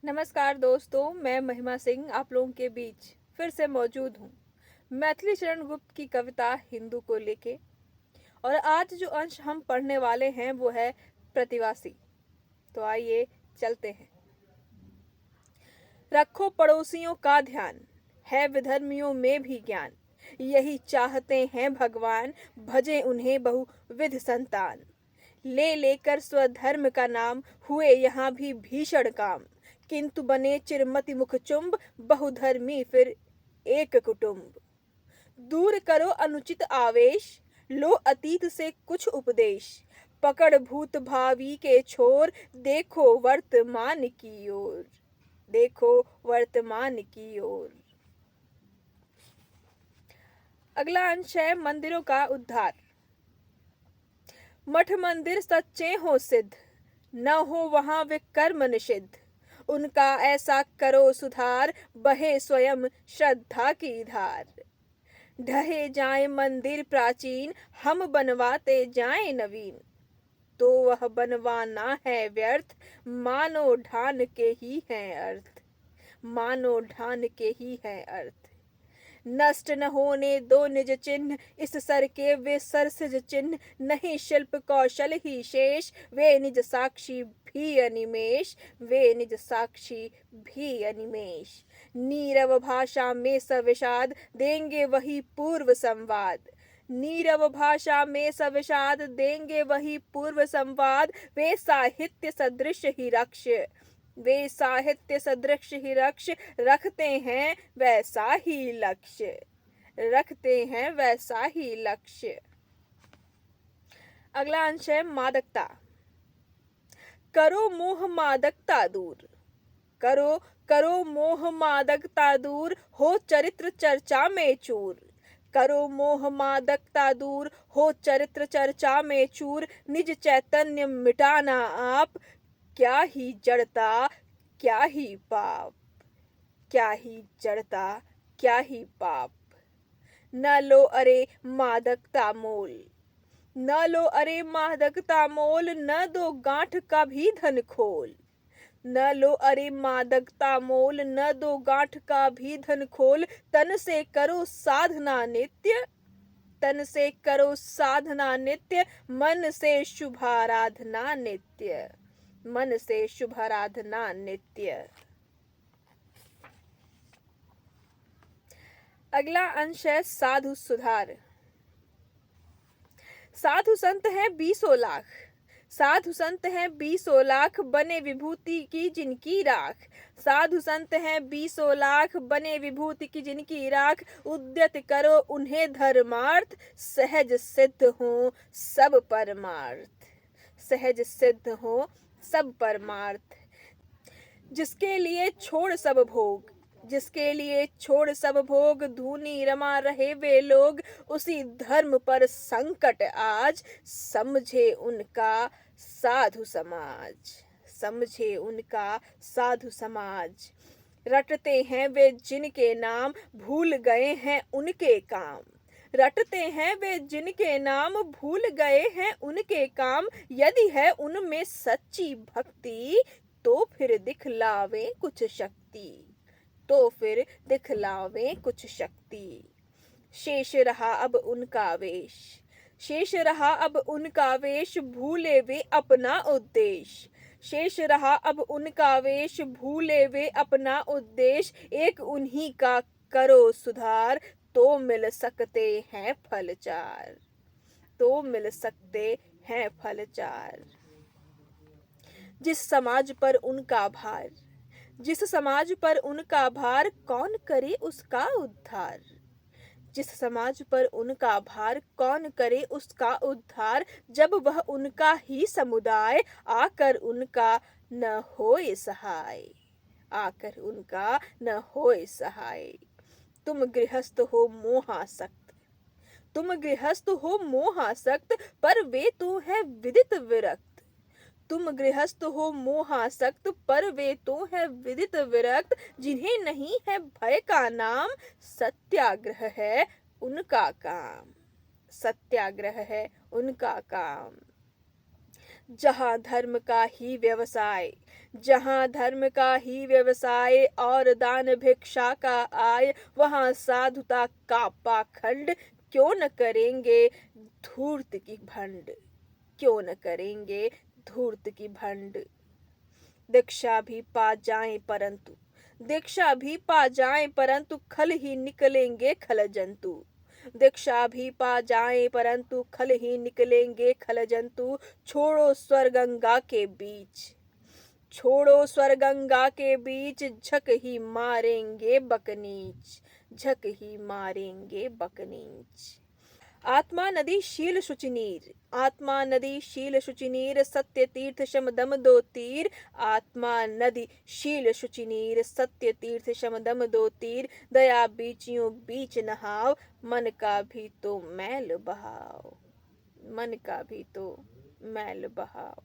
नमस्कार दोस्तों, मैं महिमा सिंह आप लोगों के बीच फिर से मौजूद हूँ मैथिली शरण गुप्त की कविता हिंदू को लेके। और आज जो अंश हम पढ़ने वाले हैं वो है प्रतिवासी। तो आइए चलते हैं। रखो पड़ोसियों का ध्यान, है विधर्मियों में भी ज्ञान। यही चाहते हैं भगवान, भजे उन्हें बहुविध संतान। ले लेकर स्वधर्म का नाम, हुए यहाँ भी भीषण काम। किंतु बने चिरमति मुखचुंब, बहुधर्मी फिर एक कुटुंब। दूर करो अनुचित आवेश, लो अतीत से कुछ उपदेश। पकड़ भूत भावी के छोर, देखो वर्तमान की ओर। देखो वर्तमान की ओर। अगला अंश है मंदिरों का उद्धार। मठ मंदिर सच्चे हो सिद्ध, न हो वहां विकर्म निषिद्ध। उनका ऐसा करो सुधार, बहे स्वयं श्रद्धा की धार। ढहे जाए मंदिर प्राचीन, हम बनवाते जाए नवीन। तो वह बनवाना है व्यर्थ, मानो ढान के ही है अर्थ। मानो ढान के ही है अर्थ। नष्ट न होने दो निज चिन्ह, इस सर के वे सर सिज चिन्ह। नहीं शिल्प कौशल ही शेष, वे निज साक्षी भी अनिमेष। वे निज साक्षी भी अनिमेष। नीरव भाषा में सविषाद, देंगे वही पूर्व संवाद। नीरव भाषा में सविषाद, देंगे वही पूर्व संवाद। वे साहित्य सदृश ही रक्ष, वे साहित्य सदृश ही रक्ष। रखते हैं वैसा ही लक्ष्य, रखते हैं वैसा ही लक्ष्य। अगला अंश है मादकता। करो मोह मादकता दूर, करो करो मोह मादकता दूर। हो चरित्र चर्चा में चूर, करो मोह मादकता दूर। हो चरित्र चर्चा में चूर। निज चैतन्य मिटाना आप, क्या ही जड़ता क्या ही पाप। क्या ही जड़ता क्या ही पाप। न लो अरे मादकता मोल, न लो अरे मादकता मोल। न दो गांठ का भी धन खोल, न लो अरे मादकता मोल। न दो गांठ का भी धन खोल। तन से करो साधना नित्य, तन से करो साधना नित्य। मन से शुभाराधना नित्य, मन से शुभाराधना नित्य। अगला अंश है साधु सुधार। साधु संत हैं 20 लाख, साधु संत हैं 20 लाख। बने विभूति की जिनकी राख, साधु संत हैं 20 लाख। बने विभूति की जिनकी राख। उद्यत करो उन्हें धर्मार्थ, सहज सिद्ध हो सब परमार्थ। सहज सिद्ध हो सब परमार्थ। जिसके लिए छोड़ सब भोग, जिसके लिए छोड़ सब भोग। धूनी रमा रहे वे लोग, उसी धर्म पर संकट आज। समझे उनका साधु समाज, समझे उनका साधु समाज। रटते हैं वे जिनके नाम, भूल गए हैं उनके काम। रटते हैं वे जिनके नाम, भूल गए हैं उनके काम। यदि है उनमें सच्ची भक्ति, तो फिर दिखलावे कुछ शक्ति, तो फिर दिखलावे कुछ शक्ति। शेष रहा अब उनका वेश, शेष रहा अब उनका वेश। भूले वे अपना उद्देश्य, शेष रहा अब उनका वेश। भूले वे अपना उद्देश्य। एक उन्हीं का करो सुधार, तो मिल सकते हैं फल चार, तो मिल सकते हैं फल चार। जिस समाज पर उनका भार, जिस समाज पर उनका भार। कौन करे उसका उद्धार, जिस समाज पर उनका भार। कौन करे उसका उद्धार। जब वह उनका ही समुदाय, आकर उनका न होए सहाय, आकर उनका न होए सहाय। तुम गृहस्थ हो मोहासक्त, तुम गृहस्थ हो मोहासक्त। पर वे तो है विदित विरक्त। तुम गृहस्थ हो मोहासक्त, पर वे तो है विदित विरक्त। जिन्हें नहीं है भय का नाम, सत्याग्रह है उनका काम, सत्याग्रह है उनका काम। जहाँ धर्म का ही व्यवसाय, जहाँ धर्म का ही व्यवसाय और दान भिक्षा का आय, वहाँ साधुता का पाखंड। क्यों न करेंगे धूर्त की भंड, क्यों न करेंगे धूर्त की भंड। दीक्षा भी पा जाएं परंतु, दीक्षा भी पा जाएं परंतु खल ही निकलेंगे खल जंतु। दीक्षा भी पा जाएं परंतु खल ही निकलेंगे खल जंतु। छोड़ो स्वर गंगा के बीच, छोड़ो स्वर गंगा के बीच, झक ही मारेंगे बकनीच, झक ही मारेंगे बकनीच। आत्मा नदी शील शुचिनीर, आत्मा नदी शील शुचिनीर, सत्य तीर्थ शम दम दो तीर। आत्मा नदी शील शुचिनीर, सत्य तीर्थ शम दम दो तीर। दया बीचियों बीच नहाव, मन का भी तो मैल बहाव, मन का भी तो मैल बहाव।